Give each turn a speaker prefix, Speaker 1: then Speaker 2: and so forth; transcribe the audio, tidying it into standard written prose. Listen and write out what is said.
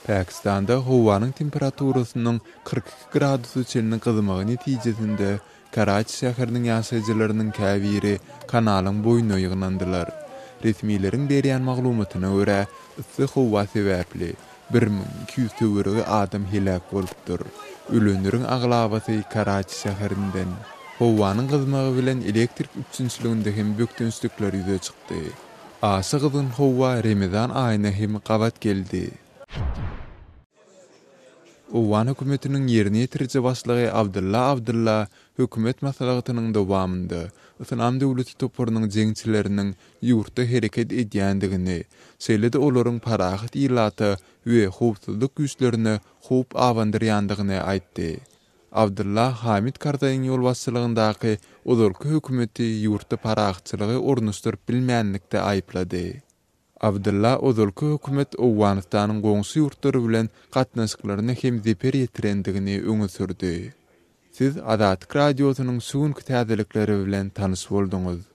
Speaker 1: Pakistanda howanyň temperaturasynyň 42 gradusu çelini gyzymagy netijesinde Karachi şäheriniň ýaşaýjylarynyň käbiri kanalyň boýuna ýygynandylar. Resmiýetiň berýän maglumatyna görä, ıssy howa sebäpli 1200 töweregi adam helak bolupdyr. Ölenleriň aglabasy Karachi şäherinden. Howanyň gyzymagy bilen elektrik üçinçiliginde hem bökdünslikler ýüze çykdy. Aşy gyzyn howa Ramazan aýyna hem gabat geldi. Owan hökümetiniň ýerine ýetiriji başlygy Abdulla hökümet maslahatynyň dowamynda Islam döwleti toparynyň jeňçileriniň ýurtda hereket edýändigini, şeýle-de olaryň parahat ýylaty we howpsuzlyk güýçlerini howp awandyrýandygyny aýtdy. Abdulla Hamid Karzaýyň ýol başçylygyndaky ozalky hökümeti ýurtda parahatçylygy ornuşdyryp bilmänlikde aýplady. Abdulla ozalky hökümet Owganystanyň goňşy ýurtlary bilen gatnaşyklaryny hem zeper ýetirendigini öňe sürdi. Siz Azatlyk radiosynyň şuňky täzelikleri bilen tanış boldunuz.